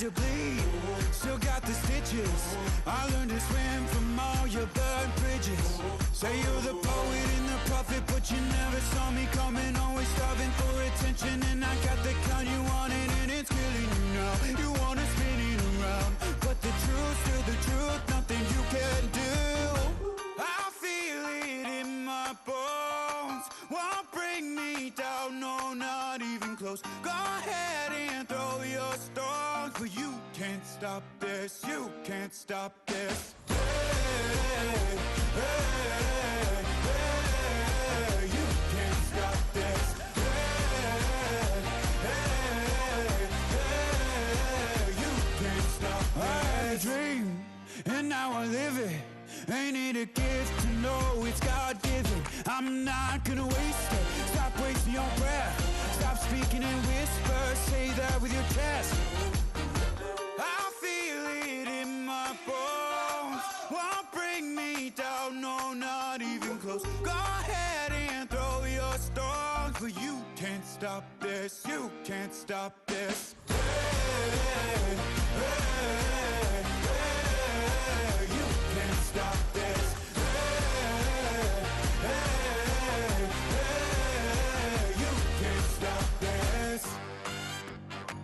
to bleed, still got the stitches. I learned to swim from all your burnt bridges. Say you're the poet and the prophet, but you never saw me coming. Always starving for attention, and I got the kind you wanted, and it's killing you now. You wanna spin it around, but the truth's still the truth. Nothing you can do. I feel it in my bones. Won't bring me down, no, not even close. Go ahead and throw your stones, but you can't stop this. You can't stop this. Hey, hey, hey, you can't stop this. Hey, hey, hey, you can't stop this. I had a dream, and now I live it. Ain't it a gift to know it's God-given? I'm not gonna waste it. Stop wasting your breath. Stop speaking in whispers. Say that with your chest. I feel it in my bones. Won't bring me down, no, not even close. Go ahead and throw your stones, but you can't stop this. You can't stop this. Hey, hey, hey, you can't stop this. Hey, hey, hey, you can't stop this.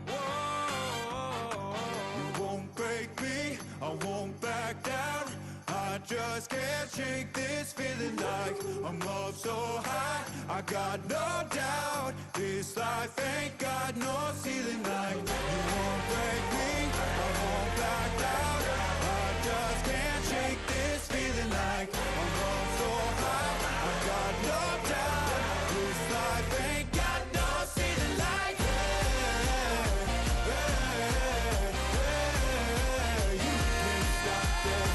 Whoa, you won't break me, I won't back down. I just can't shake this feeling like I'm up so high. I got no doubt this life ain't got no ceiling like. You won't break me, I won't back down. I just can't shake this feeling like I'm up so high. I got no doubt this life ain't got no ceiling like. Hey, hey, hey, you can't stop this.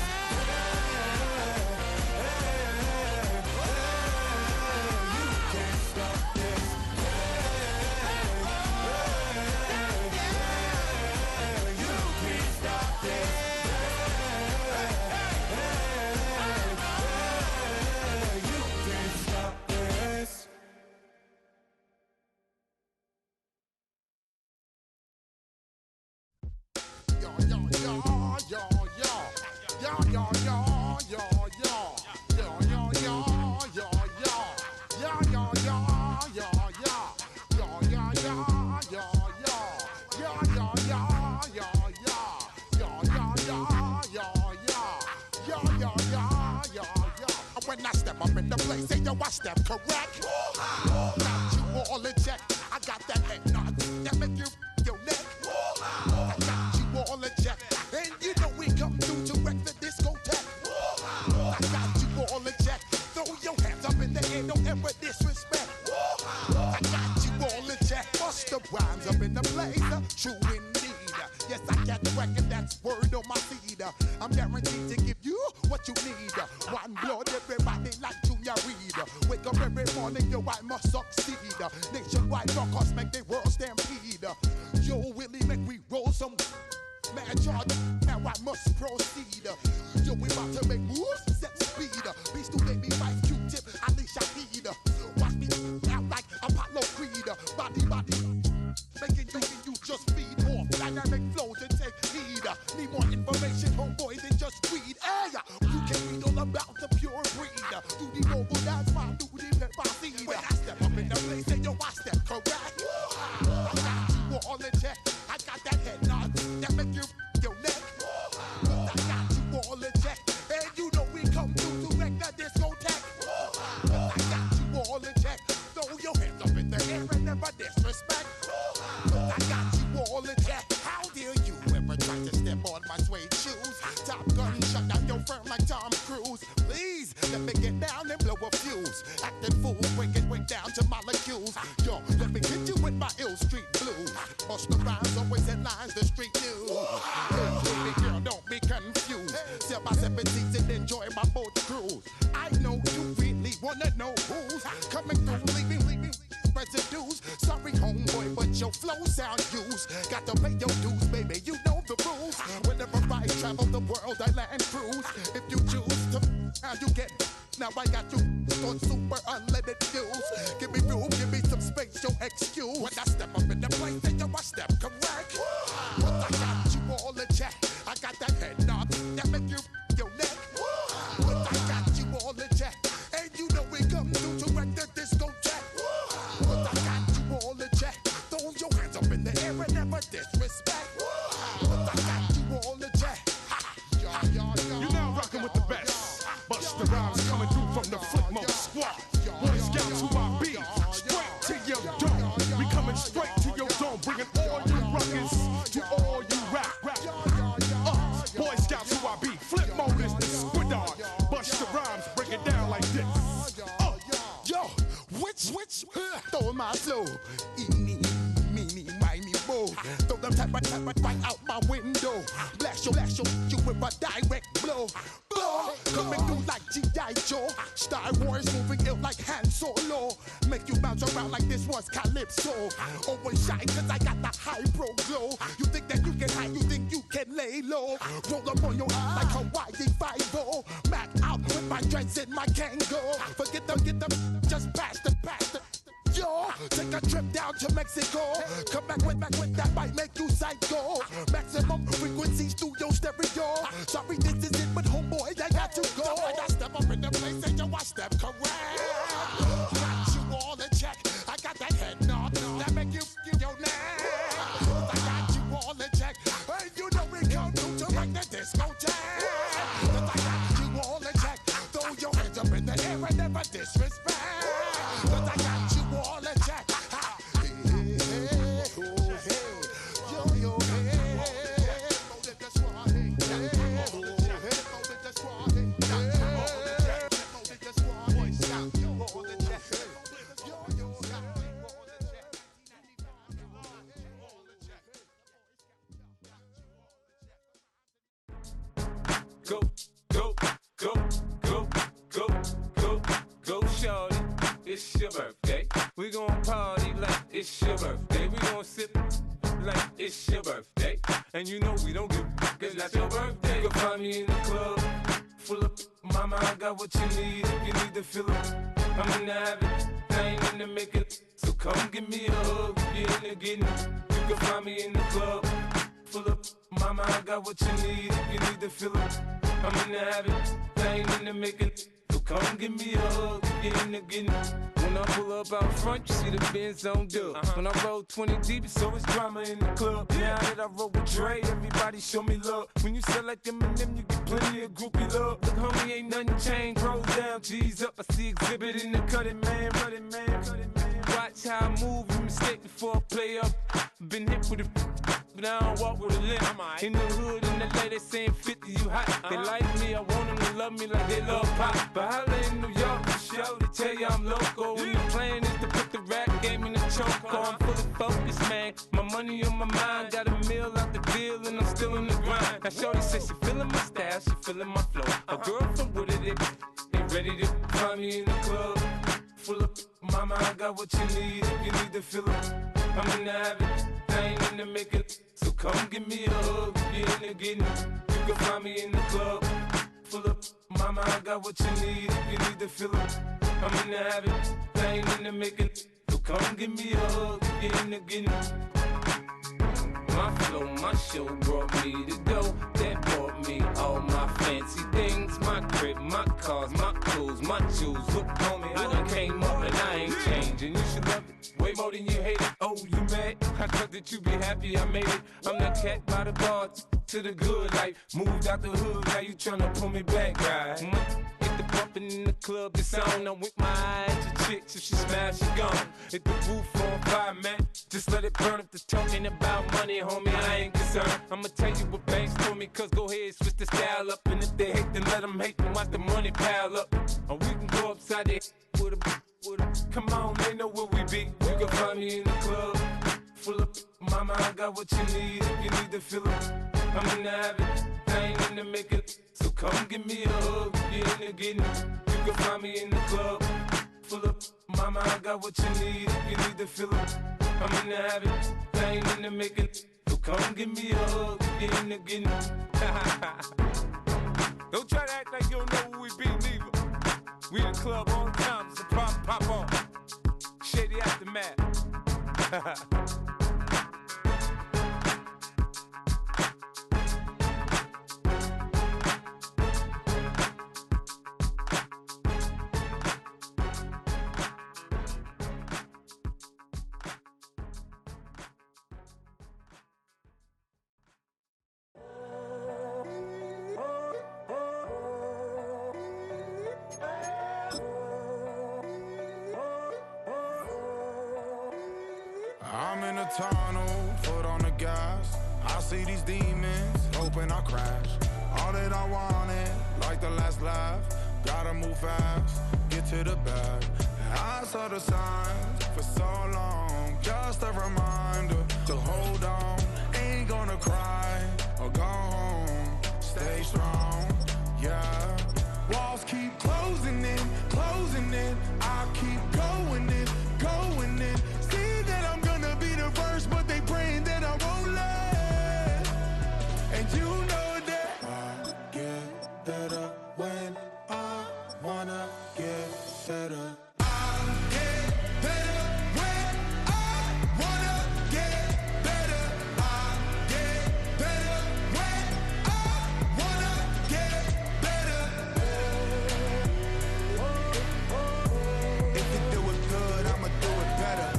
When I step up in the place, say yo, I step correct. Got you all in check. I got that head nod that make you your neck. I got you all in check, and you know we come through to wreck the discotheque. I got you all in check. Throw your hands up in the air, don't ever disrespect. I got you all in check. Bust the rhymes up in the place, true indeed. Yes, I got the record, that's word on my feed. I'm guaranteed to give you what you need. One blood, everybody like Junior Reed. Wake up every morning, yo, I must succeed. Nationwide rockers make the world stampede. Yo, Willie, make we roll some mad charge. Now I must proceed. Yo, we about to make moves, set speed. Beast to baby, wife, Q-tip, Alicia Heed. Watch me out like Apollo Creed. Body, making you just feed off dynamic flows and take heed. Need more information, homeboy, than just weed. Hey, you can read all about the pure breed. Do the mobile dance, man, do the pepper seed. When I step up in the place, say yo, I step correct. I got you all in check. I got that head nod that make you your neck. I got you all in check, and you know we come through to wreck the discotheque. I got you all in check. Throw your hands up in the air and never disrespect. I got you all in check. How dare you ever try to step on my suede shoes? Top Gun shut down your firm like Tom Cruise. Please let me get down and blow a fuse. Acting fool, break it way down to molecules. Yo, let me hit you with my ill street blues. Bust the rhymes, always headlines the street news. Hey, baby girl, don't be confused. Sell my 17s and enjoy my boat cruise. I know you really wanna know who's coming through, leaving residues. Sorry, homeboy, but your flow sound used. Got to pay your dues, baby, you know the rules. Whenever I travel the world, I land cruise. If you choose to, how you get Now I got you on super unleaded views. Give me room, give me some space, yo, excuse. When I step up in the place, then yo, I step correct. But I got you all in check. I got that head knob that make you your neck. But I got you all in check. And you know we come through to wreck the discotheque. But I got you all in check. Throw your hands up in the air and never disrespect. But I got you all in check. You're now rocking with the best. Busta Rhymes coming through from the Flip Mode Squad. Boy Scouts who I be. Straight to your dome. We coming straight to your dome. Bringing all you ruckus to all you rap. Boy Scouts who I be. Flip Mode is the squid dog. Busta Rhymes break it down like this. Yo, which, throw my flow. Eeny, meeny, miny, mo. Throw them type right out my window. Blast you with a direct blow. Coming through like G.I. Joe. Star Wars moving ill like Han Solo. Make you bounce around like this was Calypso. Always shine cause I got the high pro glow. You think that you can hide, you think you can lay low. Roll up on your eye like Hawaii 5-0. Mac out with my dreads in my Kango. Forget them, just pass the. Yo, take a trip down to Mexico. Come back with that might make you psycho. Maximum frequencies through your stereo. Sorry, this is it, but homeboy, I got to go. When I step up in the place and yo, I step correct. Got you all in check. I got that head knob that make you your neck. I got you all in check. And you know we come through to wreck the discotheque. I got you all in check. Throw your hands up in the air and never disrespect. I got you all in check. Go, go, go, go, go, go, go, shorty. It's your birthday. We gon' party like it's your birthday. We gon' sip like it's your birthday. And you know we don't give a cause that's your birthday. You can find me in the club, full of mama, I got what you need. If you need to fill up, I'm in the habit, I ain't in the make it. So come give me a hug, if you're in the getting. You can find me in the club, full of mama, I got what you need. If you need to fill up, I'm in the habit, I ain't in the make it. So come give me a hug, if you're in the getting. When I pull up out front, you see the Benz on dub. When I roll 20 deep, it's always drama in the club. Now that I roll with Dre, everybody show me love. When you sell like them and them, you get plenty of groupie love. Look, homie, ain't nothing changed. Roll down, G's up. I see exhibit in the cutting, man. Running, man. Watch how I move, you mistake before I play up. Been hit with it, but I don't walk with a limp. In the hood, in the lady saying 50, you hot. They like me, I want them to love me like they love pop. But holla in New York, the show, they tell you I'm local. And the plan is to put the rap game in the choke. I'm fully focused, man. My money on my mind, got a meal out the deal, and I'm still in the grind. Now shorty says she feeling my style, she feeling my flow. A girl from Wooded, they ready to find me in the club. Full of mama, I got what you need. If you need to fill up, I'm in the habit, I ain't in the make it. So come give me a hug, if you're in the getting. You can find me in the club, full of mama, I got what you need. If you need to fill up, I'm in the habit, I ain't in the make it. So come give me a hug, if you're in the getting. My flow, my show brought me to go. That brought me all my fancy things. My crib, my cars, my clothes, my shoes. Look, homie, I done came up and I ain't changing. You should love it way more than you hate it. Oh, you mad? I thought that you be happy I made it. I'm that cat by the bar to the good life. Moved out the hood, now you tryna pull me back, right? Hit the bumpin' in the club, the sound. I'm with my eyes to chicks. If she smash, she gone. Hit the roof on fire, man. Just let it burn. If they're talking about money, homie, I ain't concerned. I'ma tell you what banks told me, cause go ahead, switch the style up. And if they hate, then let them hate, then watch the money pile up. Or we can go upside there with a. Come on, they know where we be. You can find me in the club, full of mama, I got what you need. If you need to fill up, I'm in the habit, I ain't in the make it. So come give me a hug, if you're in the getting. You can find me in the club, full of mama, I got what you need. If you need to fill up, I'm in the habit, I ain't in the make it. So come give me a hug, if you're in the getting. Don't try to act like you don't know who we be, neither. We the club on time, so pop on. Shady Aftermath. I'm in a tunnel, foot on the gas. I see these demons, hoping I crash. All that I wanted, like the last laugh. Gotta move fast, get to the bag. I saw the signs for so long, just a reminder to hold on. Ain't gonna cry or go home, stay strong, yeah. Walls keep closing in, I keep going in, going in. See that I'm gonna be the first, but they praying that I won't let. And you know that I get better when I wanna get better. I get better when I wanna get better. I get better when I wanna get better. If you do it good, I'ma do it better.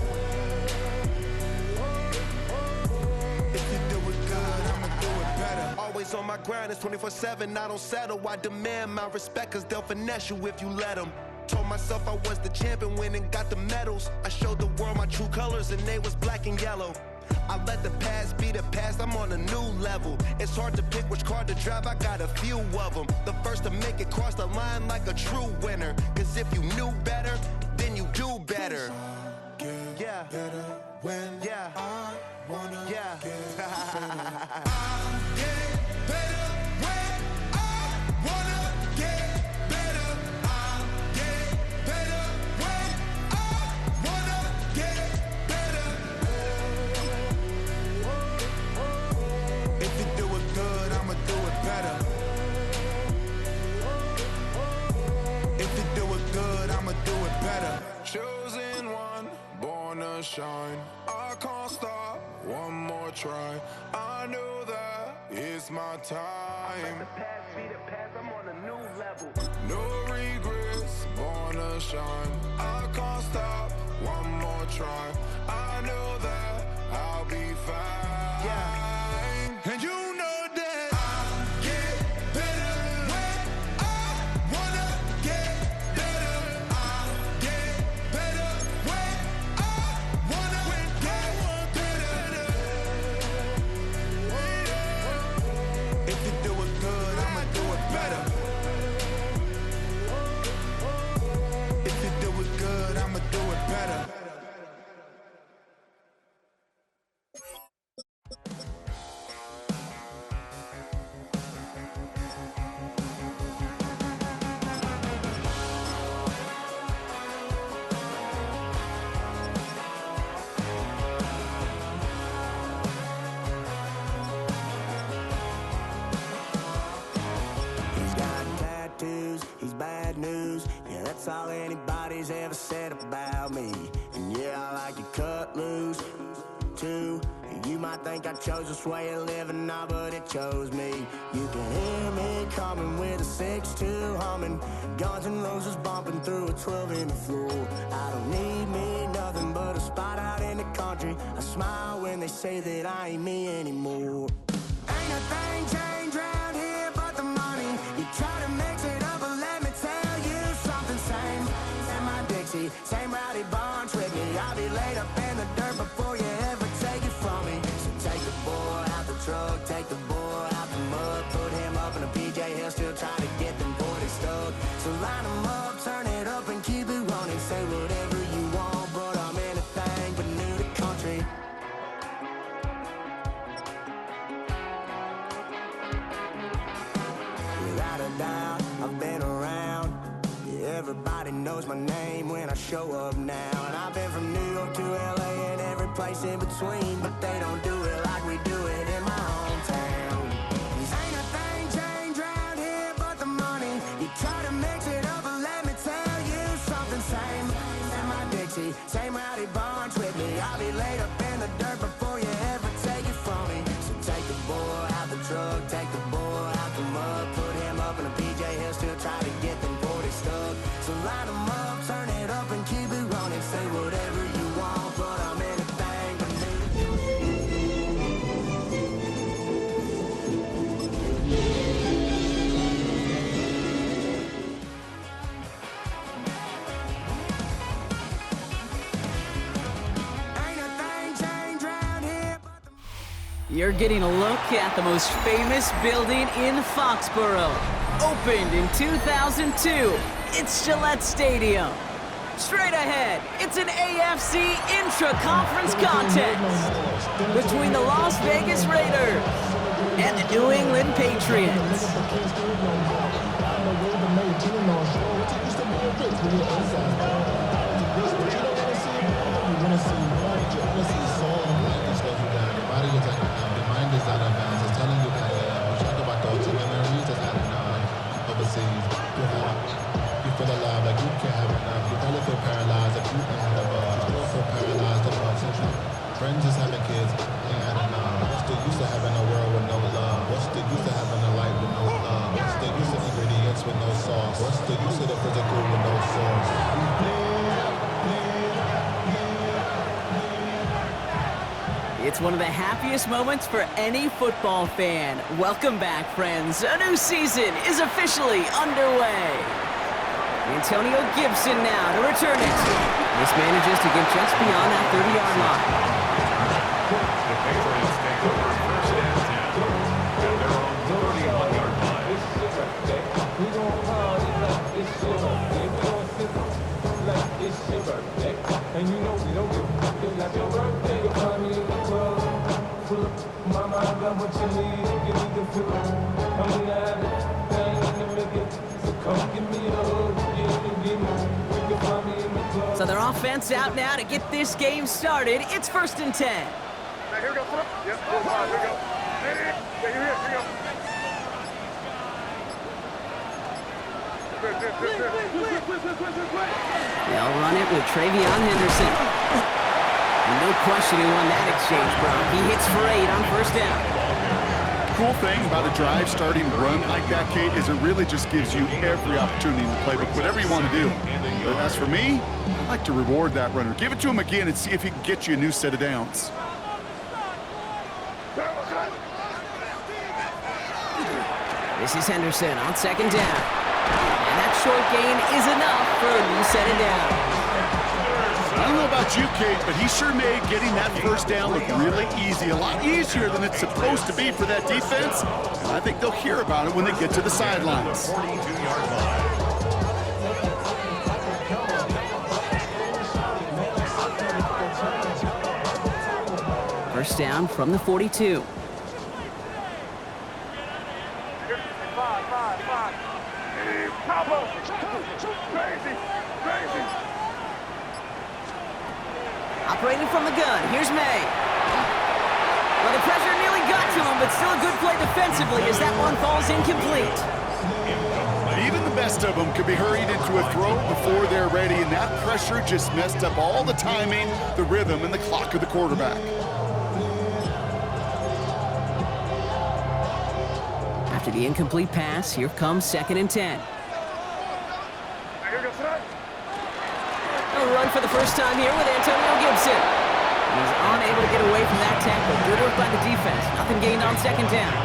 If you do it good, I'ma do it better. Always on my grind, it's 24/7, I don't settle. I demand my respect, cause they'll finesse you if you let them. Told myself I was the champion, went and got the medals. I showed the world my true colors and they was black and yellow. I let the past be the past, I'm on a new level. It's hard to pick which car to drive, I got a few of them. The first to make it cross the line like a true winner. Cause if you knew better, then you do better. Yeah. Better when Yeah. I wanna Yeah. get better. I get better when I wanna get better. I get better when I wanna get better. If you do it good, I'ma do it better. If you do it good, I'ma do it better. Chosen one, born to shine. I can't stop, one more try. I know that it's my time. Past be the past, I'm on a new level. No regrets, born to shine. I can't stop, one more try. I know that I'll be fine. Yeah. And you know that I get better when I wanna get better. I get better when I wanna get better. If you do it good, I'ma do it better. If you do it good, I'ma do it better. He's got tattoos, he's bad news. Yeah, that's all anybody's ever said about me. And yeah, I like to cut loose, too. You might think I chose this way of living now, but it chose me. You can hear me coming with a 6-2 humming. Guns N' Roses bumping through a 12 in the floor. I don't need me nothing but a spot out in the country. I smile when they say that I ain't me anymore. Ain't a thing changed round here but the money. You try to mix it up, but let me tell you something. Same in my Dixie, same rowdy barn trick me. I'll be laid up in the dirt before you ever take it from me. So take the boy out the truck, take the boy out the mud, put him up in a PJ Hill, still trying to get them 40 stuck. So line them up, turn it up and keep it running. Say whatever you want, but I'm anything but new to country. Without a doubt, I've been around. Yeah, everybody knows my name when I show up now. And I've been from New York to LA and every place in between, but they don't do it like we do it in my hometown. Ain't a thing changed round here but the money. You try to mix it up, but let me tell You're getting a look at the most famous building in Foxborough. Opened in 2002, it's Gillette Stadium. Straight ahead, it's an AFC intra-conference contest between the Las Vegas Raiders and the New England Patriots. You feel alive like you can't have enough. You probably feel paralyzed like you ain't had enough. You don't feel paralyzed enough. Friends just having kids ain't had enough. What's the use of having a world with no love? What's the use of having a life with no love? What's the use of ingredients with no sauce? What's the use of the physical with no source? It's one of the happiest moments for any football fan. Welcome back, friends. A new season is officially underway. Antonio Gibson now to return it. This manages to get just beyond that 30-yard line. The Patriots take over first and 10. And they're on the 31-yard line. We gon' party like it's your birthday. We gon' sip like it's your birthday. And you know we don't give a fuck like your birthday. You'll find me in the club, full of mama, I got what you need. Give me the feel. I'm gonna have it, thing in the middle. So come give me a hug. So their offense out now to get this game started. It's 1st and 10. Now here we go. Yep, here we go. Here we go. They'll run it with Travion Henderson. And no question he won that exchange, Brock. He hits for 8 on 1st down. Cool thing about a drive starting run like that, Kate, is it really just gives you every opportunity in the playbook, whatever you want to do. But as for me, I like to reward that runner. Give it to him again and see if he can get you a new set of downs. This is Henderson on 2nd down. And that short gain is enough for a new set of downs. I don't know about you, Kate, but he sure made getting that 1st down look really easy. A lot easier than it's supposed to be for that defense. And I think they'll hear about it when they get to the sidelines. 42-yard line. First down from the 42. Operating from the gun, here's May. Well, the pressure nearly got to him, but still a good play defensively as that one falls incomplete. Even the best of them could be hurried into a throw before they're ready, and that pressure just messed up all the timing, the rhythm, and the clock of the quarterback. After the incomplete pass, here comes 2nd and 10. A run for the first time here with Antonio Gibson. He's unable to get away from that tackle. Good work by the defense. Nothing gained on 2nd down.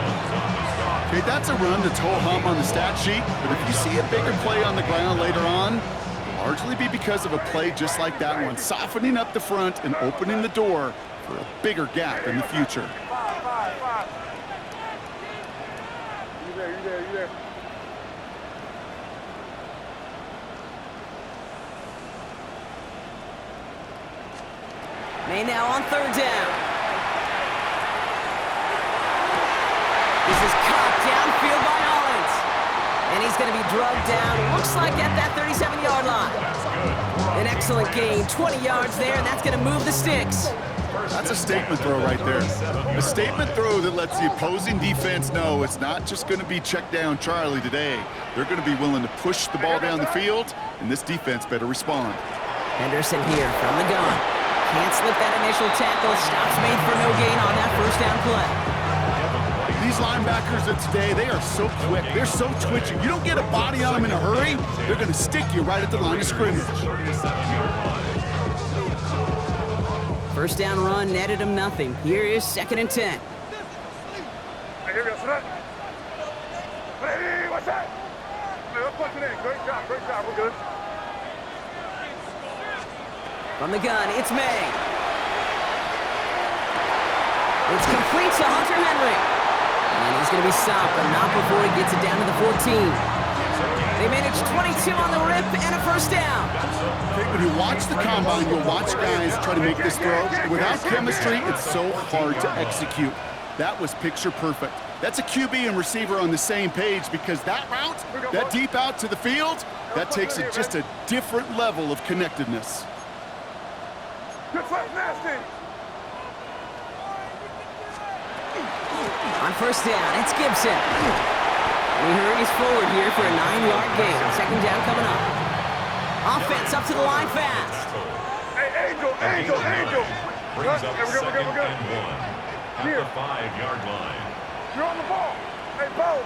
Okay, that's a run that's ho-hum on the stat sheet, but if you see a bigger play on the ground later on, it'll largely be because of a play just like that one, softening up the front and opening the door for a bigger gap in the future. You there. May now on 3rd down. This is caught downfield by Hollins. And he's going to be drugged down, looks like at that 37-yard line. An excellent gain, 20 yards there, and that's going to move the sticks. That's a statement throw right there. A statement throw that lets the opposing defense know it's not just going to be check down Charlie today. They're going to be willing to push the ball down the field, and this defense better respond. Henderson here from the gun. Can't slip that initial tackle. Stops made for no gain on that 1st down play. These linebackers of today, they are so quick. They're so twitchy. You don't get a body on them in a hurry, they're going to stick you right at the line of scrimmage. 1st down run netted him nothing. Here is 2nd and 10. Hey, here we go. Hey, what's that? Let's punch it in. Great job. We're good. From the gun, it's May. It's complete to Hunter Henry. And he's going to be stopped, but not before he gets it down to the 14. They managed 22 on the rip and a first down. When you watch the combine, you'll watch guys try to make this throw. Without chemistry, it's so hard to execute. That was picture perfect. That's a QB and receiver on the same page because that route, that deep out to the field, that takes just a different level of connectedness. On first down, it's Gibson. And he hurries forward here for a 9-yard gain. Second down coming up. Offense up to the line fast. Hey, Angel. Brings up second and 1 at the 5-yard line. You're on the ball. Hey, Bo.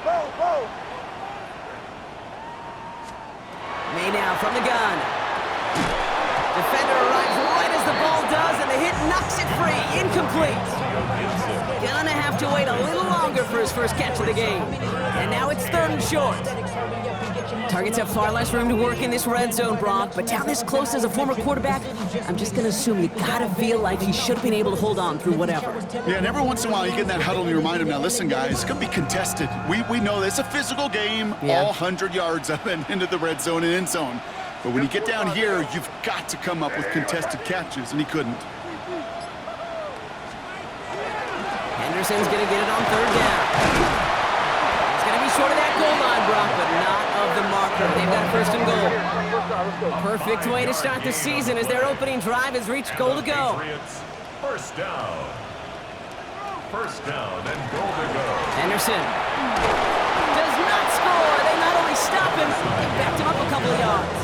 May now from the gun. Defender arrives right as the ball does, and the hit knocks it free. Incomplete. Gonna have to wait a little longer for his first catch of the game. And now it's 3rd and short. Targets have far less room to work in this red zone, Brock, but down this close as a former quarterback, I'm just gonna assume you gotta feel like he should have been able to hold on through whatever. Yeah, and every once in a while you get in that huddle and you remind him, now listen guys, it's gonna be contested. We know this, a physical game, all 100 yards up and into the red zone and end zone. But when you get down here, you've got to come up with contested catches, and he couldn't. Henderson's gonna get it on 3rd down. He's gonna be short of that goal line, Brock, but not of the marker. They've got a 1st and goal. Perfect way to start the season as their opening drive has reached goal to go. First down. First down and goal to go. Henderson does not score. They not only stop him, they backed him up a couple of yards.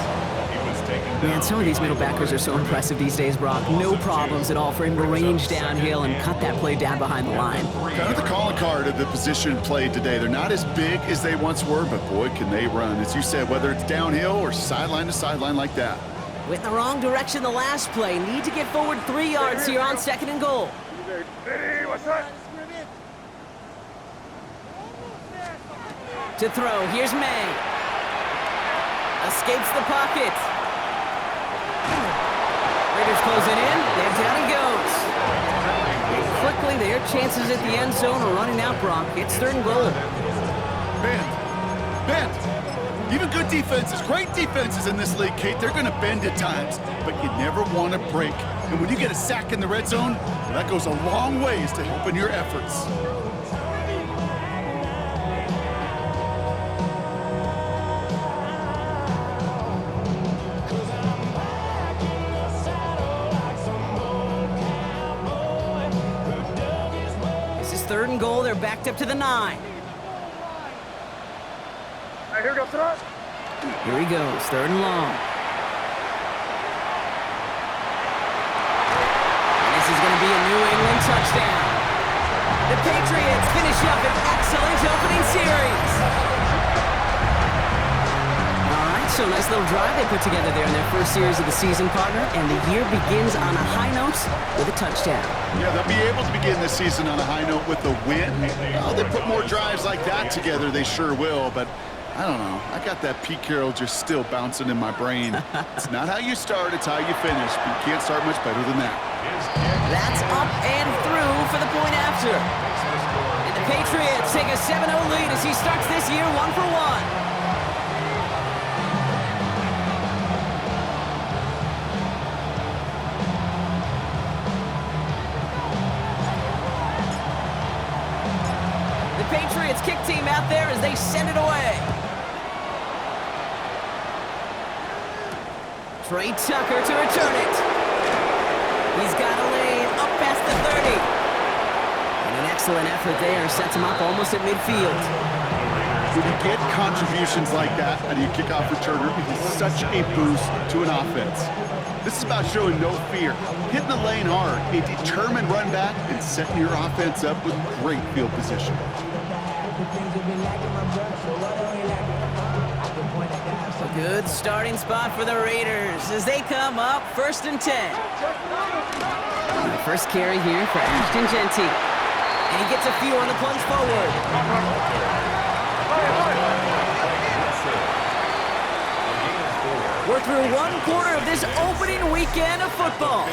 Man, some of these middle backers are so impressive these days, Brock. No problems at all for him to range downhill and cut that play down behind the line. Kind of the calling card of the position played today. They're not as big as they once were, but boy, can they run. As you said, whether it's downhill or sideline to sideline like that. Went in the wrong direction the last play. Need to get forward 3 yards here on 2nd and goal. Hey, what's that? To throw, here's May. Escapes the pocket. Raiders closing in. They're down he goes. Quickly, their chances at the end zone are running out, Brock. It's 3rd and goal. Bend. Even good defenses, great defenses in this league, Kate, they're going to bend at times, but you never want to break. And when you get a sack in the red zone, well, that goes a long ways to helping your efforts. This is 3rd and goal. They're backed up to the 9. Here goes it. Here he goes, 3rd and long. And this is going to be a New England touchdown. The Patriots finish up an excellent opening series. All right, so nice little drive they put together there in their first series of the season, partner, and the year begins on a high note with a touchdown. Yeah, they'll be able to begin this season on a high note with a win. Oh, they put more drives like that together, they sure will, but I don't know. I got that Pete Carroll just still bouncing in my brain. It's not how you start, it's how you finish. But you can't start much better than that. That's up and through for the point after. And the Patriots take a 7-0 lead as he starts this year 1 for 1. Patriots kick team out there as they send it away. Trey Tucker to return it. He's got a lane up past the 30. And an excellent effort there sets him up almost at midfield. When you get contributions like that out of your kickoff returner, it is such a boost to an offense. This is about showing no fear, hitting the lane hard, a determined run back, and setting your offense up with great field position. A good starting spot for the Raiders as they come up 1st and 10. And the first carry here for Ashton Genty. And he gets a few on the plunge forward. We're through 1 quarter of this opening weekend of football.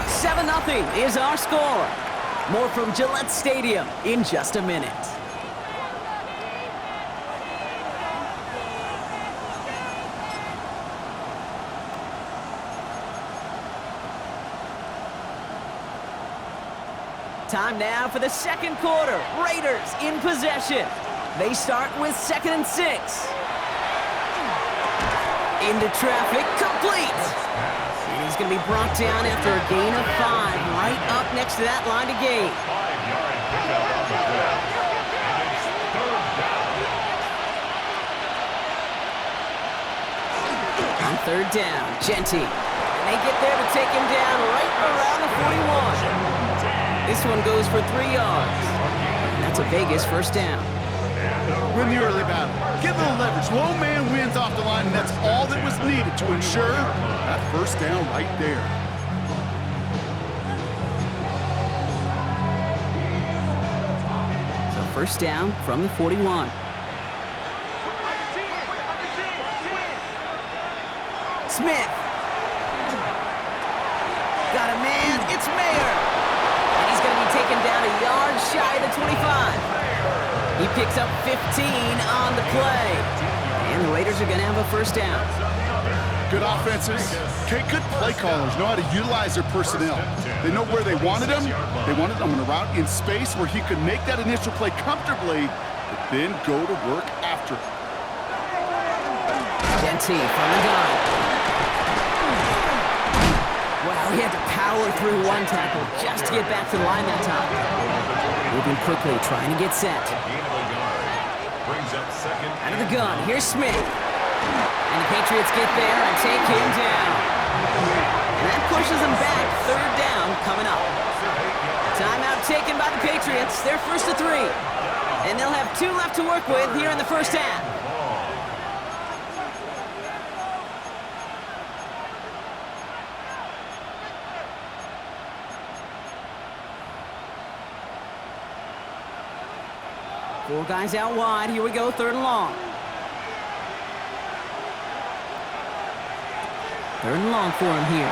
7-0 is our score. More from Gillette Stadium in just a minute. Time now for the second quarter. Raiders in possession. They start with 2nd and 6. Into traffic, complete. And he's going to be brought down after a gain of 5, right up next to that line of gain. 5-yard pickup on the play. And it's 3rd down. On 3rd down, Genty. And they get there to take him down right around the 41. This one goes for 3 yards. And that's a Vegas first down. We're in the early battle. Get a little leverage. Low man wins off the line, and that's all that was needed to ensure that first down right there. So first down from the 41. Smith. Got a man. It's Mayer. And he's going to be taken down a yard shy of the 25. He picks up 15 on the play. And the Raiders are going to have a first down. Good offenses. Okay, good play callers know how to utilize their personnel. They know where they wanted him. They wanted him on a route in space where he could make that initial play comfortably, but then go to work after. Genty from the gun. Wow, he had to power through one tackle just to get back to the line that time. Moving quickly, trying to get set. Out of the gun, here's Smith. And the Patriots get there and take him down. And that pushes them back, 3rd down coming up. Timeout taken by the Patriots, they're 1st to 3. And they'll have 2 left to work with here in the first half. Four guys out wide. Here we go, 3rd and long. 3rd and long for him here.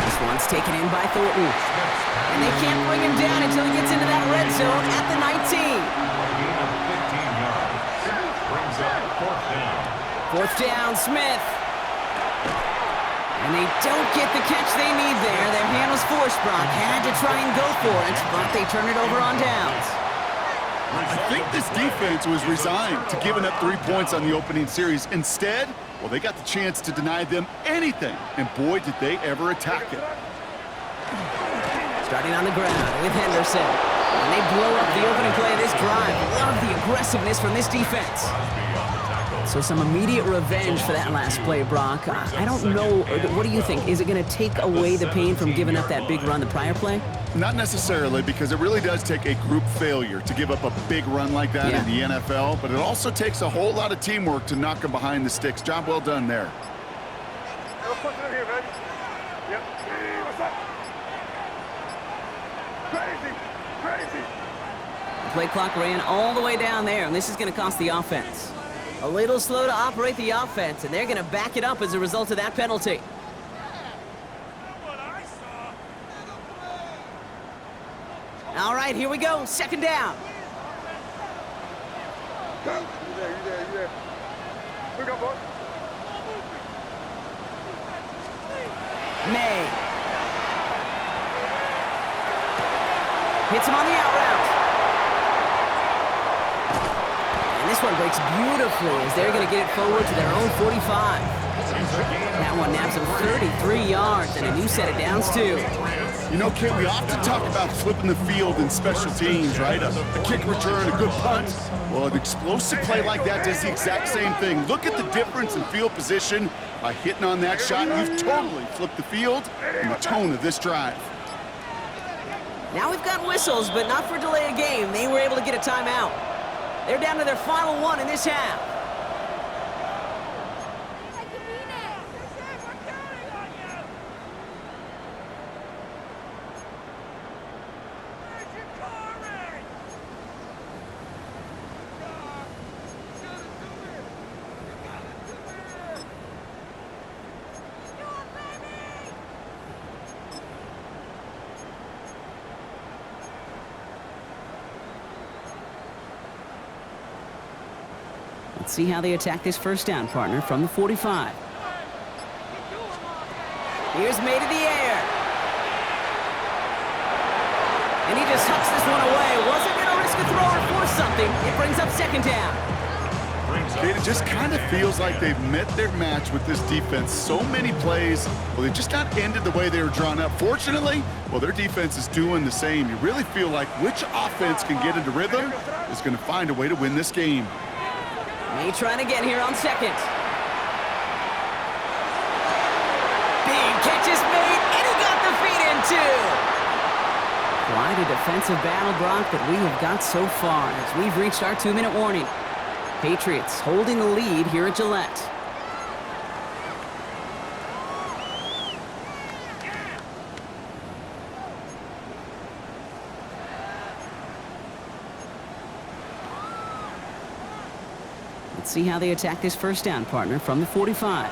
This one's taken in by Thornton. And they can't bring him down until he gets into that red zone at the 19. 4th down, Smith. And they don't get the catch they need there. Their hand was forced, Brock. Had to try and go for it, but they turn it over on downs. I think this defense was resigned to giving up 3 points on the opening series. Instead, well, they got the chance to deny them anything, and boy, did they ever attack it. Starting on the ground with Henderson. And they blow up the opening play of this drive. Love the aggressiveness from this defense. So some immediate revenge for that last play, Brock. I don't know, what do you think? Is it going to take away the pain from giving up that big run the prior play? Not necessarily, because it really does take a group failure to give up a big run like that in the NFL, but it also takes a whole lot of teamwork to knock them behind the sticks. Job well done there. The play clock ran all the way down there, and this is going to cost the offense. A little slow to operate the offense, and they're going to back it up as a result of that penalty. All right, here we go. 2nd down. You there. Look up, boy. May. Hits him on the out route. And this one breaks beautifully as they're going to get it forward to their own 45. That one naps him 33 yards and a new set of downs, too. You know, Kit, we often talk about flipping the field in special teams, right? A kick return, a good punt. Well, an explosive play like that does the exact same thing. Look at the difference in field position. By hitting on that shot, you've totally flipped the field and the tone of this drive. Now we've got whistles, but not for delay of game. They were able to get a timeout. They're down to their final one in this half. Let's see how they attack this first down, partner, from the 45. Here's made in the air. And he just hucks this one away. Wasn't going to risk a throw or force something. It brings up second down. It just kind of feels like they've met their match with this defense. So many plays, well, they just not ended the way they were drawn up. Fortunately, well, their defense is doing the same. You really feel like which offense can get into rhythm is going to find a way to win this game. May trying again here on second. Big catch is made, and he got the feet in too. Quite a defensive battle, Brock, that we have got so far as we've reached our 2-minute warning. Patriots holding the lead here at Gillette. Let's see how they attack this first down, partner, from the 45.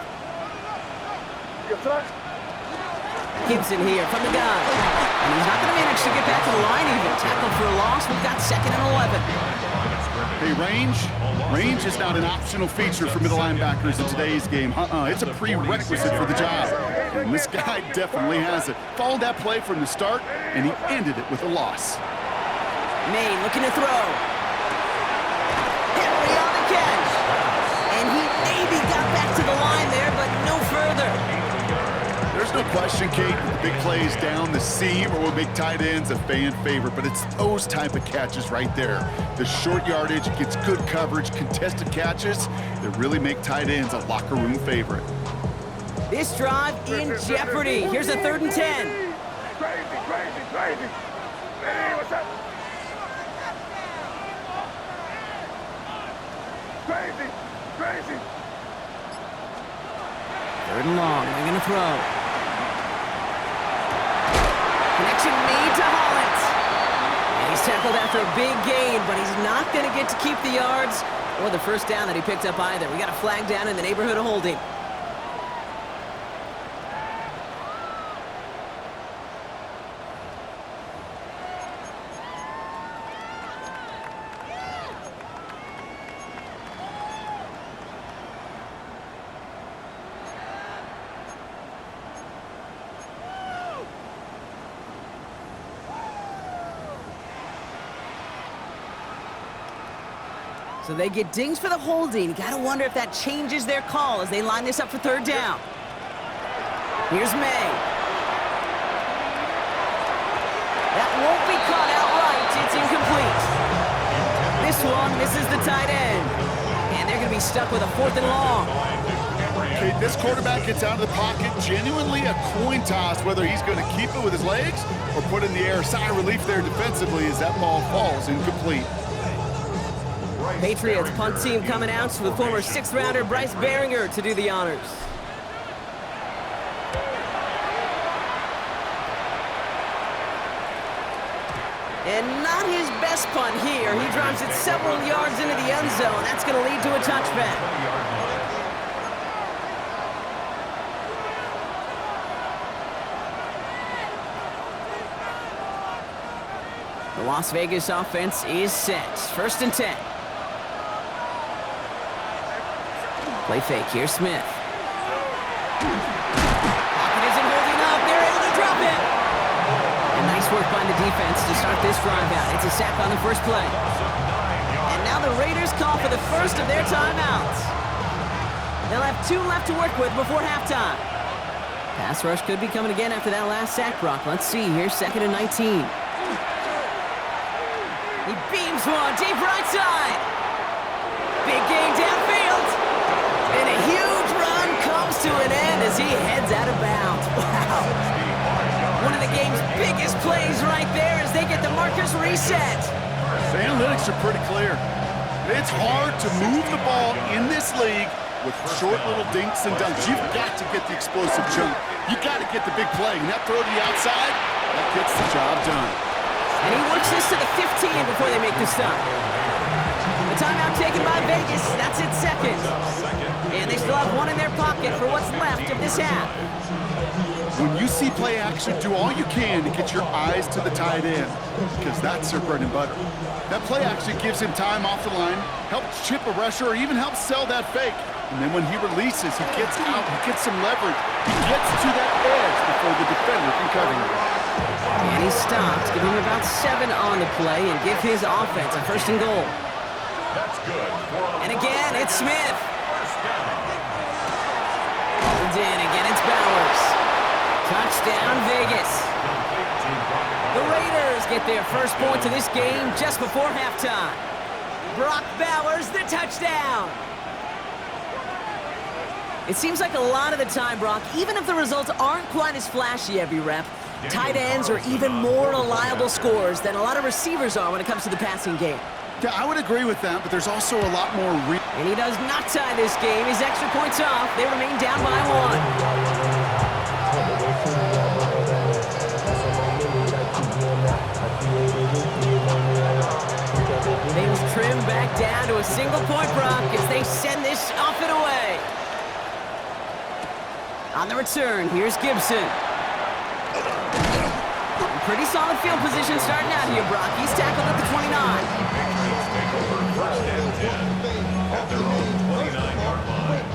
Gibson here from the gun. And he's not going to manage to get back to the line even. Tackle for a loss. We've got 2nd and 11. Hey, range is not an optional feature for middle linebackers in today's game. It's a prerequisite for the job. And this guy definitely has it. Followed that play from the start, and he ended it with a loss. Maine looking to throw. Henry on the catch. And he maybe got back to the line there, but no further. There's no question, Kate, that the big plays down the seam or will make tight ends a fan favorite, but it's those type of catches right there. The short yardage, gets good coverage, contested catches that really make tight ends a locker room favorite. This drive in jeopardy. Here's a 3rd and 10. Crazy. Hey, what's up? Crazy. 3rd and long. They're going to throw. Connection made to Hollins. And he's tackled after a big gain, but he's not going to get to keep the yards or the first down that he picked up either. We got a flag down in the neighborhood of holding. So they get dings for the holding. You gotta wonder if that changes their call as they line this up for 3rd down. Here's May. That won't be caught outright. It's incomplete. This one misses the tight end. And they're gonna be stuck with a 4th and long. Okay, this quarterback gets out of the pocket, genuinely a coin toss whether he's going to keep it with his legs or put it in the air. Sigh of relief there defensively as that ball falls incomplete. Patriots punt team coming out with former 6th-rounder Bryce Behringer to do the honors. And not his best punt here. He drives it several yards into the end zone. That's going to lead to a touchback. The Las Vegas offense is set. 1st and 10. Play fake. Here's Smith. Pocket isn't holding up. They're able to drop it. And nice work by the defense to start this drive out. It's a sack on the first play. And now the Raiders call for the first of their timeouts. They'll have 2 left to work with before halftime. Pass rush could be coming again after that last sack, Brock. Let's see. Here's 2nd and 19. He beams one deep right side. Big gain downfield. And a huge run comes to an end as he heads out of bounds. Wow. One of the game's biggest plays right there as they get the markers reset. The analytics are pretty clear. It's hard to move the ball in this league with short little dinks and dunks. You've got to get the explosive jump. You've got to get the big play. And that throw to the outside, that gets the job done. And he works this to the 15 before they make the stop. The timeout taken by Vegas. That's its 2nd. And they still have 1 in their pocket for what's left of this half. When you see play action, do all you can to get your eyes to the tight end, because that's their bread and butter. That play action gives him time off the line, helps chip a rusher, or even helps sell that fake. And then when he releases, he gets out, he gets some leverage, he gets to that edge before the defender can cover him. And he stops, give him about 7 on the play, and give his offense a 1st and goal. That's good. And again, it's Smith. And then again, it's Bowers. Touchdown, Vegas. The Raiders get their first points of this game just before halftime. Brock Bowers, the touchdown. It seems like a lot of the time, Brock, even if the results aren't quite as flashy every rep, tight ends are even more reliable scorers than a lot of receivers are when it comes to the passing game. Yeah, I would agree with that, but there's also a lot more And he does not tie this game. His extra points off. They remain down by 1. Things trim back down to a single-point Brock as they send this off and away. On the return, here's Gibson. Pretty solid field position starting out here, Brock. He's tackled at the 29. First and 10 at their own 29-yard line.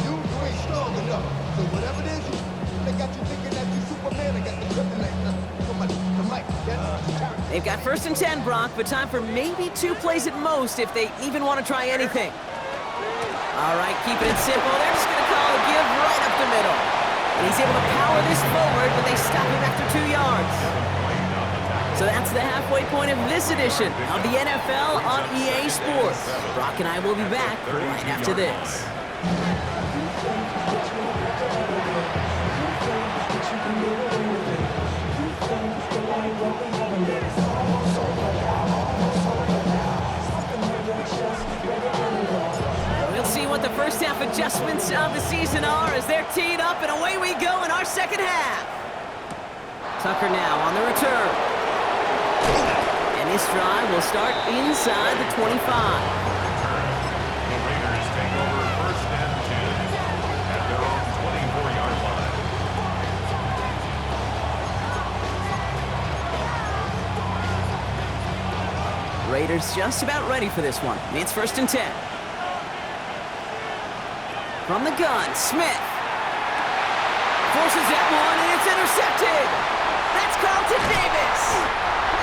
You ain't strong enough. So whatever it is, they got you thinking that you Superman. They got the kryptonite. They've got 1st and 10, Brock, but time for maybe 2 plays at most if they even want to try anything. All right, keeping it simple. They're just going to call a give right up the middle. And he's able to power this forward, but they stop him after 2 yards. So that's the halfway point of this edition of the NFL on EA Sports. Brock and I will be back right after this. We'll see what the first half adjustments of the season are as they're teed up, and away we go in our second half. Tucker now on the return. And this drive will start inside the 25. The Raiders take over 1st and 10 at their own 24-yard line. Raiders just about ready for this one. It's 1st and 10. From the gun, Smith. Forces that one, and it's intercepted. That's Carlton Davis.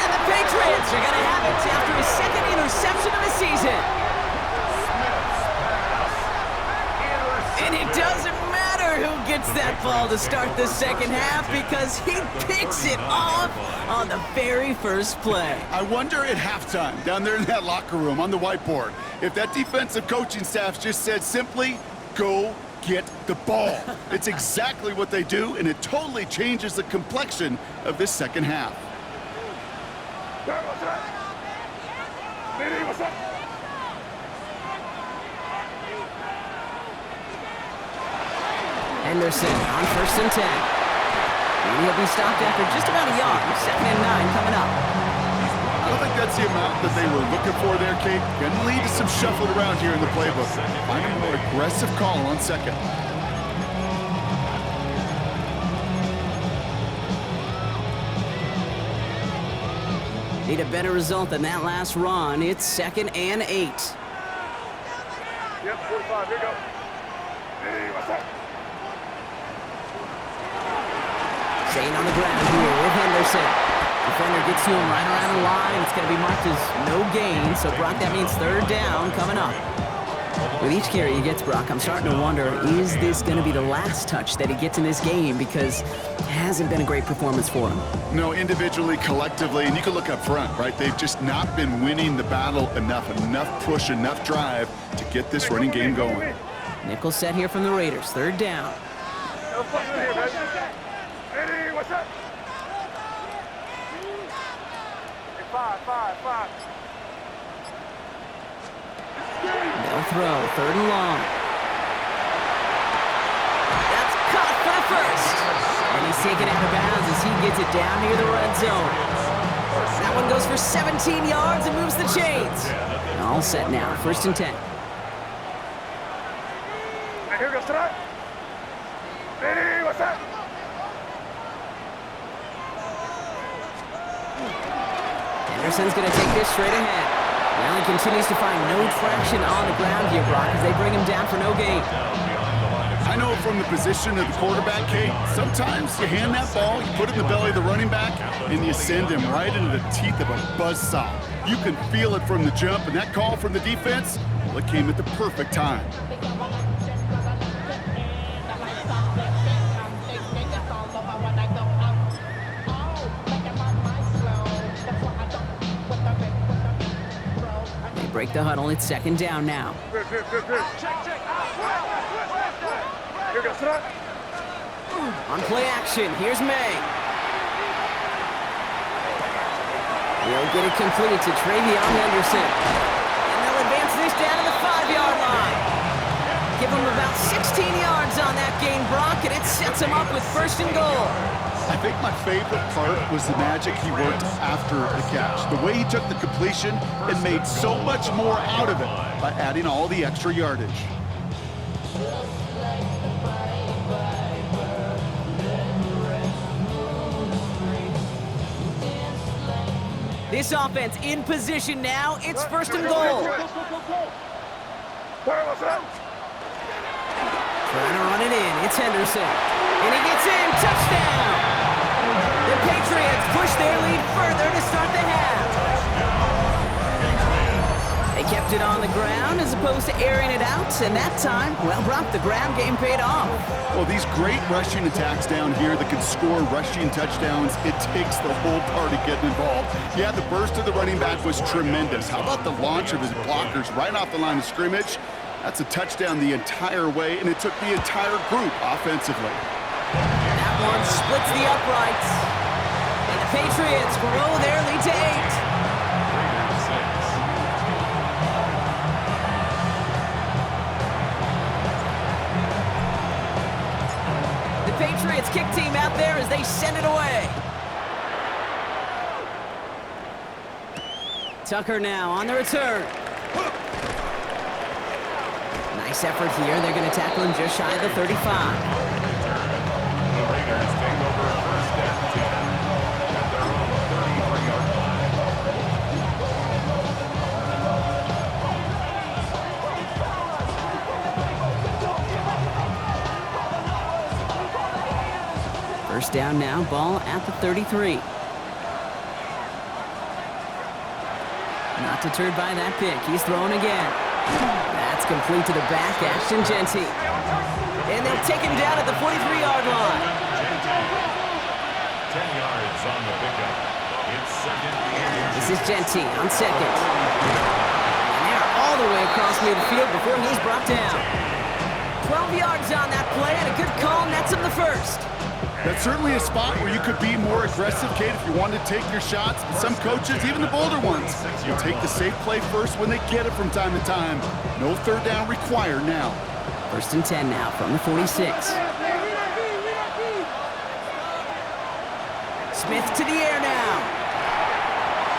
And the Patriots are going to have it after his 2nd interception of the season. And it doesn't matter who gets that ball to start the second half because he picks it off on the very first play. I wonder at halftime, down there in that locker room on the whiteboard, if that defensive coaching staff just said simply, go get the ball. It's exactly what they do, and it totally changes the complexion of this second half. Henderson on 1st and 10. And he'll be stopped after just about a yard. 2nd and 9 coming up. I don't think that's the amount that they were looking for there, Kate. Going to lead to some shuffling around here in the playbook. Find a more aggressive call on 2nd. Need a better result than that last run. It's 2nd and 8. Yep, 45, here you go. Hey, what's up? Staying on the ground here with Henderson. Defender gets to him right around the line. It's going to be marked as no gain. So, Brock, that means 3rd down coming up. With each carry he gets, Brock, I'm starting to wonder, is this going to be the last touch that he gets in this game? Because it hasn't been a great performance for him. No, individually, collectively, and you can look up front, right? They've just not been winning the battle enough push, enough drive to get this running game going. Nickel set here from the Raiders. 3rd down. Hey, what's up? Five. They'll throw. 3rd and long. That's caught for the first. And he's taken out of bounds as he gets it down near the red zone. That one goes for 17 yards and moves the chains. All set now. 1st and 10. Here goes tonight. Hey, what's up? Anderson's going to take this straight ahead. Now he continues to find no traction on the ground here, Brock, as they bring him down for no gain. I know from the position of the quarterback, Kate, sometimes you hand that ball, you put it in the belly of the running back, and you send him right into the teeth of a buzzsaw. You can feel it from the jump, and that call from the defense, well, it came at the perfect time. They break the huddle. It's second down now. On play action, here's May. They'll get it completed to Travion Henderson. And they'll advance this down to the 5-yard line. Give them about 16 yards on that gain, Brock, and it sets them up with first and goal. I think my favorite part was the magic he worked after the catch. The way he took the completion and made so much more out of it by adding all the extra yardage. This offense in position now. It's first and goal. Trying to run it in. It's Henderson. And he gets in. Touchdown! The Patriots push their lead further to start the half. They kept it on the ground as opposed to airing it out. And that time, well, Brock, the ground game paid off. Well, these great rushing attacks down here that can score rushing touchdowns, it takes the whole party getting involved. Yeah, the burst of the running back was tremendous. How about the launch of his blockers right off the line of scrimmage? That's a touchdown the entire way, and it took the entire group offensively. That one splits the uprights. And the Patriots grow their lead to 8. The Patriots kick team out there as they send it away. Tucker now on the return. Nice effort here. They're going to tackle him just shy of the 35. The Raiders take over first and 10 at their own 33-yard line. First down now, ball at the 33. Not deterred by that pick. He's throwing again. That's complete to the back, Ashton Genty. And they'll take him down at the 43-yard line. 10 yards on the pickup. It's second and This is Genty on second. And they're all the way across midfield before he's brought down. 12 yards on that play and a good call nets him the first. That's certainly a spot where you could be more aggressive, Kate, if you wanted to take your shots. But some coaches, even the bolder ones, will take the safe play first when they get it from time to time. No third down required now. First and 10 now from the 46. Smith to the air now.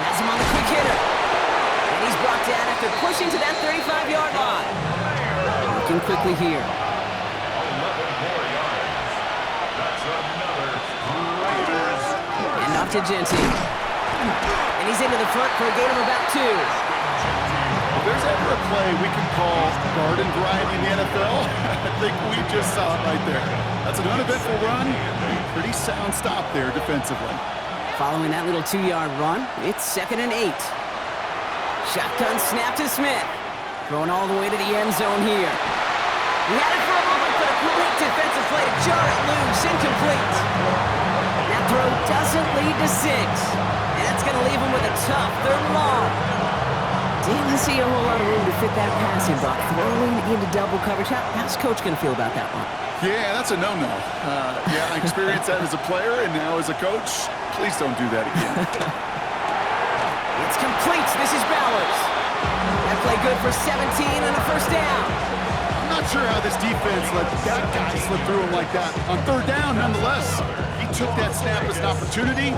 Has him on the quick hitter. And he's brought down after pushing to that 35-yard line. Looking quickly here. 11 more yards. That's another Raiders. And off to Genty. And he's into the front for a gain of about 2. If there's ever a play we can call garden variety in the NFL, I think we just saw it right there. That's an uneventful run. Pretty sound stop there defensively. Following that little 2-yard run, it's second and 8. Shotgun snap to Smith. Throwing all the way to the end zone here. He had it for a moment, but a great defensive play to jar it loose. Incomplete. That throw doesn't lead to 6. And that's going to leave him with a tough third and long. Didn't see a whole lot of room to fit that passing block. Throwing into double coverage. How's Coach going to feel about that one? Yeah, that's a no-no. Yeah, I experienced that as a player, and now as a coach, please don't do that again. It's complete. This is Bowers. That play good for 17 and a first down. I'm not sure how this defense let that guy slip through him like that. On third down, nonetheless, he took that snap as an opportunity.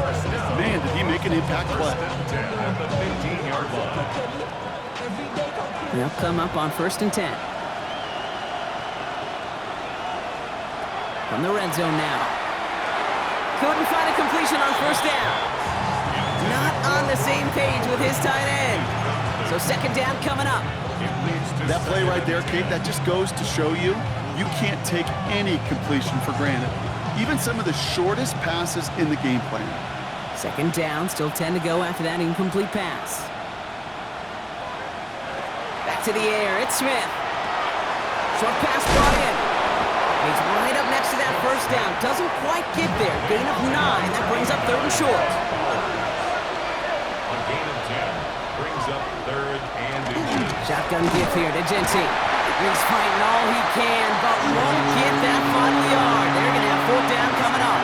Man, did he make an impact play. At the 15-yard line. They'll come up on first and 10. From the red zone now. Couldn't find a completion on first down. Not on the same page with his tight end. So second down coming up. That play right there, Kate, that just goes to show you can't take any completion for granted. Even some of the shortest passes in the game plan. Second down, still 10 to go after that incomplete pass. Back to the air, it's Smith. Short pass brought in. He's right up next to that first down. Doesn't quite get there. Gain of 9. That brings up third and short. On gain of 10, brings up third and inches. Shotgun give here to Genty. He's fighting all he can, but won't get that final yard. They're going to have fourth down coming up.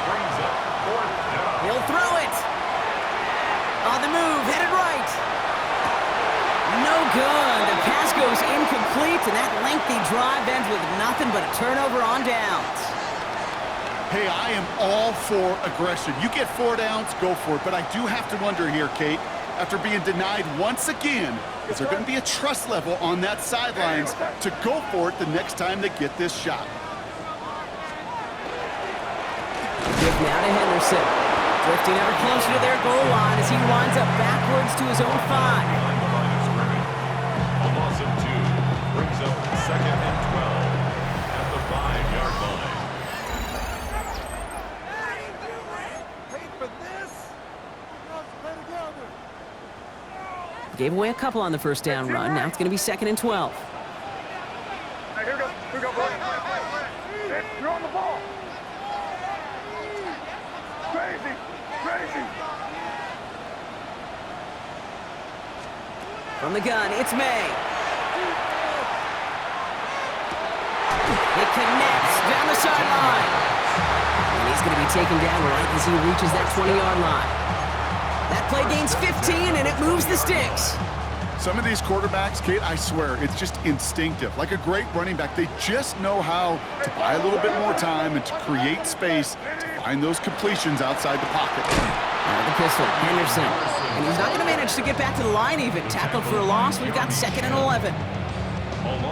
Brings up fourth down. He'll throw it. On the move, headed right. No good. The pass goes incomplete, and that lengthy drive ends with nothing but a turnover on downs. Hey, I am all for aggression. You get 4 downs, go for it. But I do have to wonder here, Kate, after being denied once again, is there going to be a trust level on that sidelines to go for it the next time they get this shot? Give now to Henderson. Drifting ever closer to their goal line as he winds up backwards to his own 5. A loss of 2 brings up second and 12 at the 5-yard line. Gave away a couple on the first down run. Now it's going to be second and 12. Hey, here we go, boy. You're on the ball. Crazy. From the gun, it's May. It connects down the sideline. And he's going to be taken down right as he reaches that 20-yard line. That play gains 15, and it moves the sticks. Some of these quarterbacks, Kate, I swear, it's just instinctive. Like a great running back, they just know how to buy a little bit more time and to create space to find those completions outside the pocket. Now the pistol, Henderson. And he's not going to manage to get back to the line even. Tackled for a loss. We've got second and 11.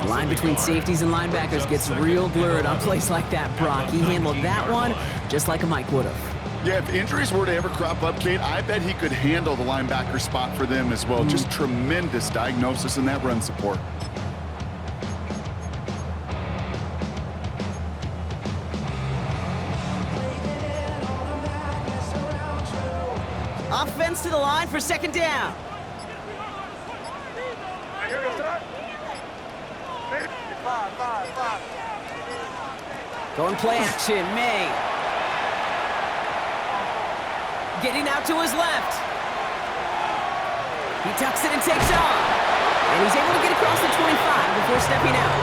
The line between safeties and linebackers gets real blurred on plays like that, Brock. He handled that one just like a Mike would have. Yeah, if injuries were to ever crop up, Kate, I bet he could handle the linebacker spot for them as well. Just tremendous diagnosis in that run support. Offense to the line for second down. Going play action, May. Getting out to his left. He tucks it and takes off. And he's able to get across the 25 before stepping out.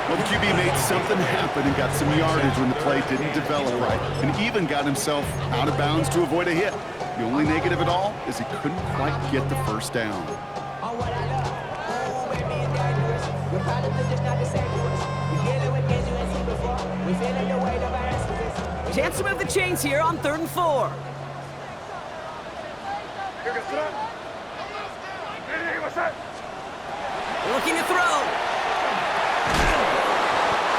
Well, the QB made something happen and got some yardage when the play didn't develop right, and even got himself out of bounds to avoid a hit. The only negative at all is he couldn't quite get the first down. Chance to move the chains here on 3rd and 4. Looking to throw.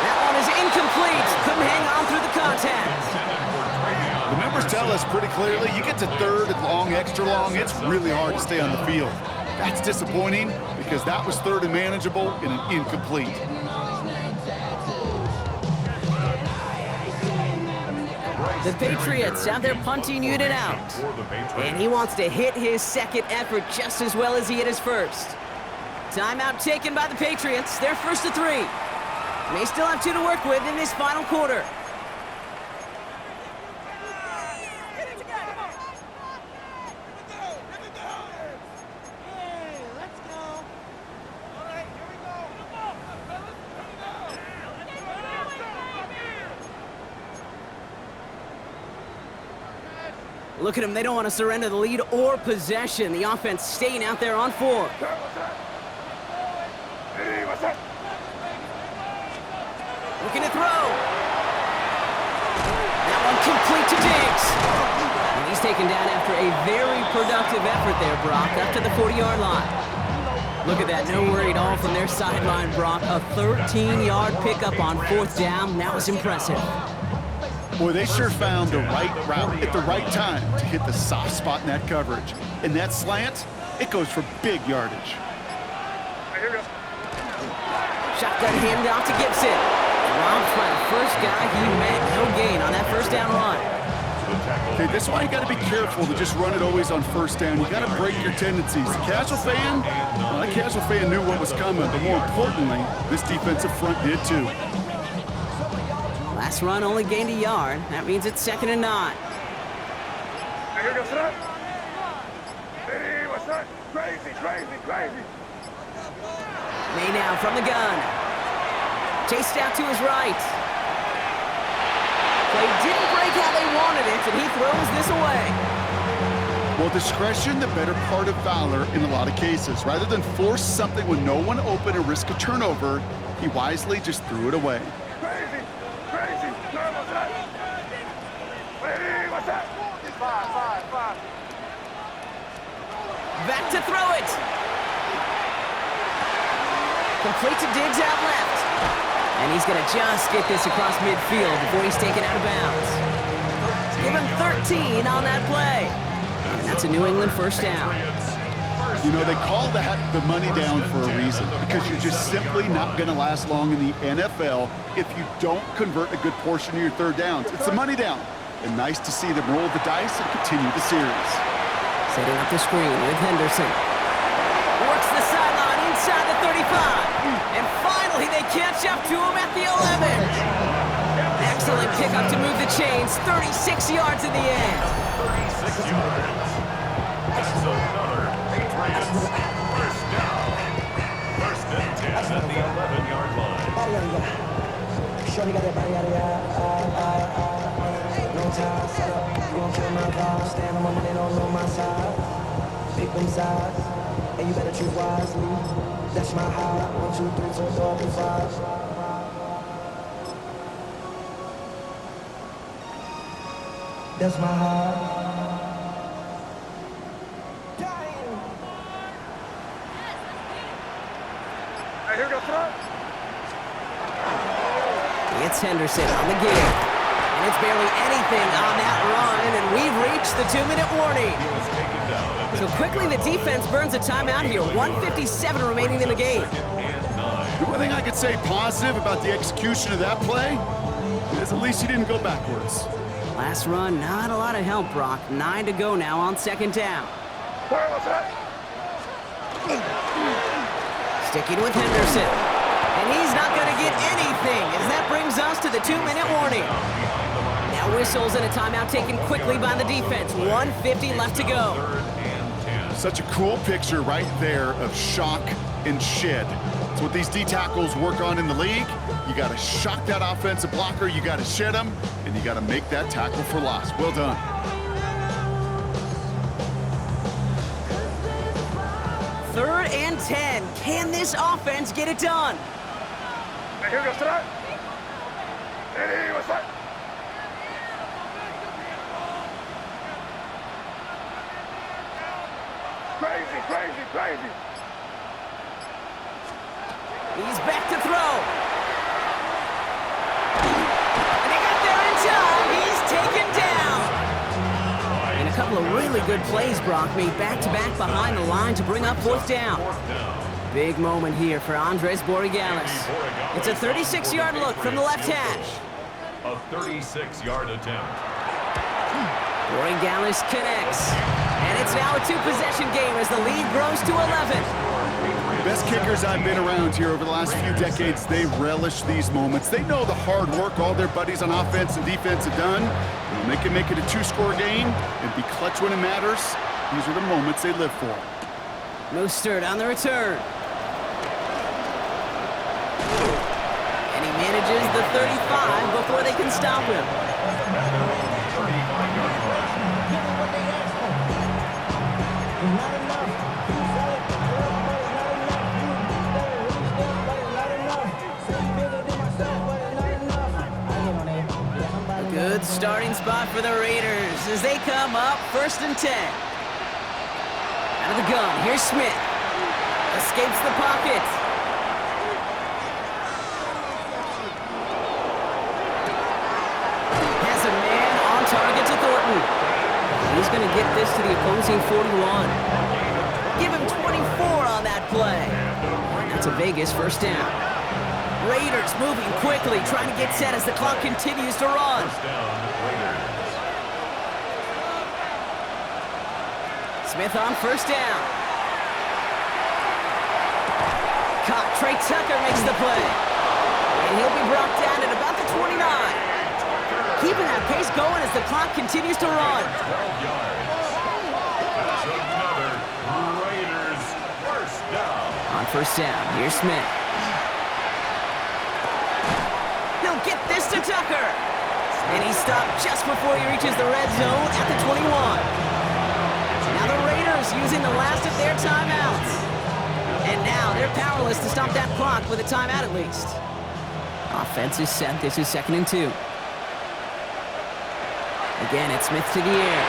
That one is incomplete. Couldn't hang on through the contact. The numbers tell us pretty clearly, you get to 3rd and long, extra long, it's really hard to stay on the field. That's disappointing because that was 3rd and manageable in an incomplete. The Patriots have their punting unit out. And he wants to hit his second effort just as well as he hit his first. Timeout taken by the Patriots. They're 1st to 3. They still have 2 to work with in this final quarter. Look at them, they don't want to surrender the lead or possession. The offense staying out there on 4. Looking to throw. That one complete to Diggs. And he's taken down after a very productive effort there, Brock, up to the 40-yard line. Look at that, no worry at all from their sideline, Brock. A 13-yard pickup on 4th down. That was impressive. Boy, they sure found the right route at the right time to hit the soft spot in that coverage. And that slant, it goes for big yardage. Shotgun handoff to Gibson. Dropped by the first guy he met. No gain on that first down run. Okay, this is why you got to be careful to just run it always on 1st down. You got to break your tendencies. The casual fan, well, that casual fan knew what was coming, but more importantly, this defensive front did too. Last run only gained a yard. That means it's 2nd and 9. May now from the gun. Chased out to his right. Play didn't break how they wanted it, and he throws this away. Well, discretion, the better part of valor in a lot of cases. Rather than force something with no one open and risk a turnover, he wisely just threw it away. Back to throw it. Complete to Diggs out left. And he's going to just get this across midfield before he's taken out of bounds. Give him 13 on that play. And that's a New England 1st down. You know, they call that the money down for a reason, because you're just simply not going to last long in the NFL if you don't convert a good portion of your 3rd downs. It's the money down. And nice to see them roll the dice and continue the series. Setting up the screen with Henderson. Works the sideline inside the 35. And finally they catch up to him at the 11. Excellent pickup to move the chains. 36 yards in the end. 36 yards. That's another Patriots 1st down. 1st and 10 at the 11-yard line. Shorty got that body out of no time, set up, you gon' kill my vibe. Stand on my money, don't know my side. Pick them sides, and you better choose wisely. That's my high. 1, 2, 3, 4, 5. That's my high. Here goes throw. It's Henderson on the gig. And it's barely anything on that run, and we've reached the 2-minute warning. So quickly the defense burns a timeout here. 1:57 remaining in the game. The one thing I could say positive about the execution of that play is at least he didn't go backwards. Last run, not a lot of help, Brock. 9 to go now on 2nd down. Sticking with Henderson. And he's not going to get anything, as that brings us to the 2-minute warning. Now whistles and a timeout taken quickly by the defense. 1:50 left to go. Such a cool picture right there of shock and shed. It's what these D tackles work on in the league. You got to shock that offensive blocker, you got to shed him, and you got to make that tackle for loss. Well done. Third and 10. Can this offense get it done? Here goes throw. Hey, what's that? Crazy, crazy, crazy. He's back to throw. And he got there in time. He's taken down. And a couple of really good plays, Brock, made back-to-back behind the line to bring up 4th down. Big moment here for Andres Borregales. It's a 36-yard look from the left hash. A 36-yard attempt. Borregales connects. And it's now a 2-possession game as the lead grows to 11. Best kickers I've been around here over the last few decades, they relish these moments. They know the hard work all their buddies on offense and defense have done. When they can make it a 2-score game and be clutch when it matters, these are the moments they live for. Mostert on the return. And he manages the 35 before they can stop him. A good starting spot for the Raiders as they come up 1st and 10. Out of the gun, here's Smith. A Escapes the pocket. Has a man on target to Thornton. He's going to get this to the opposing 41. Give him 24 on that play. That's a Vegas first down. Raiders moving quickly, trying to get set as the clock continues to run. First down, Raiders. Smith on first down. Caught. Trey Tucker makes the play. And he'll be brought down at about the 29. Keeping that pace going as the clock continues to run. 12 yards. That's another Raiders first down. On first down, here's Smith. He'll get this to Tucker. And he stopped just before he reaches the red zone at the 21. Now the Raiders using the last of their timeouts. And now they're powerless to stop that clock with a timeout at least. Offense is set. This is 2nd and 2. Again, it's Smith to the air.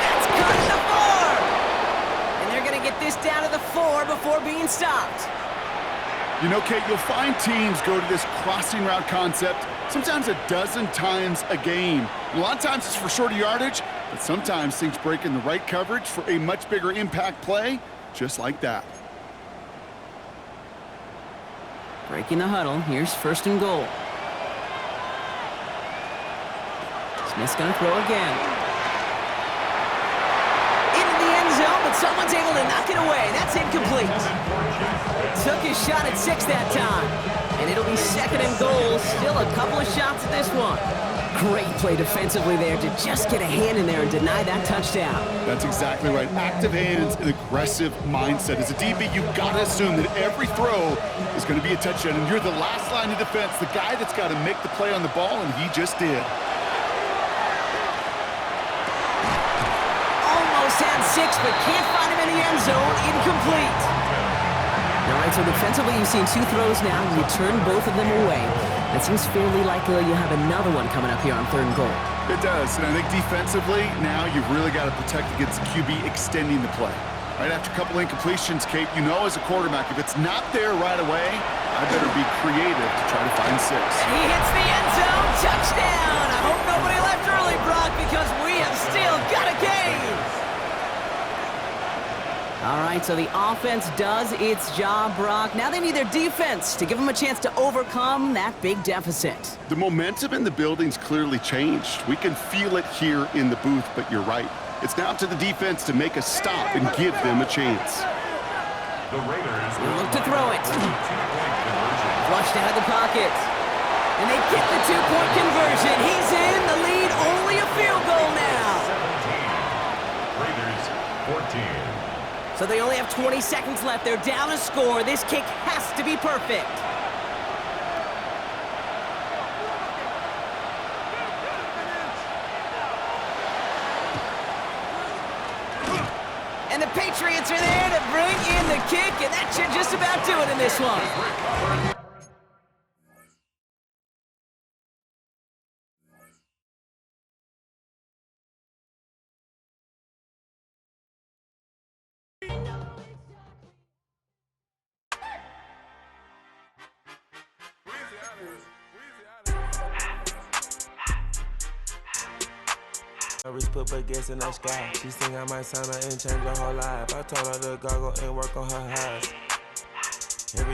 That's cut to the 4! And they're going to get this down to the 4 before being stopped. You know, Kate, you'll find teams go to this crossing route concept sometimes a dozen times a game. A lot of times it's for shorter yardage, but sometimes things break in the right coverage for a much bigger impact play, just like that. Breaking the huddle. Here's 1st and goal. Smith's going to throw again. Into the end zone, but someone's able to knock it away. That's incomplete. Took his shot at 6 that time. And it'll be 2nd and goal. Still a couple of shots at this one. Great play defensively there to just get a hand in there and deny that touchdown. That's exactly right. Active hands and aggressive mindset. As a DB, you've got to assume that every throw is going to be a touchdown. And you're the last line of defense, the guy that's got to make the play on the ball, and he just did. Almost had 6, but can't find him in the end zone. Incomplete. All right, so defensively, you've seen 2 throws now, and you turn both of them away. It seems fairly likely you have another one coming up here on 3rd and goal. It does, and I think defensively, now you've really got to protect against the QB extending the play. Right after a couple incompletions, Kate, you know as a quarterback, if it's not there right away, I better be creative to try to find 6. And he hits the end zone. Touchdown! I hope nobody left early, Brock, because we have still got a game. All right, so the offense does its job, Brock. Now they need their defense to give them a chance to overcome that big deficit. The momentum in the building's clearly changed. We can feel it here in the booth, but you're right. It's now up to the defense to make a stop and give them a chance. The Raiders will look to throw it. Flushed out of the pocket. And they get the 2-point conversion. He's in the lead, only a field goal now. 17. Raiders 14. So they only have 20 seconds left. They're down a score. This kick has to be perfect. And the Patriots are there to bring in the kick, and that should just about do it in this one. I reach put baguettes in the sky. She think I might sign her and change her whole life. I told her to goggle and work on her eyes.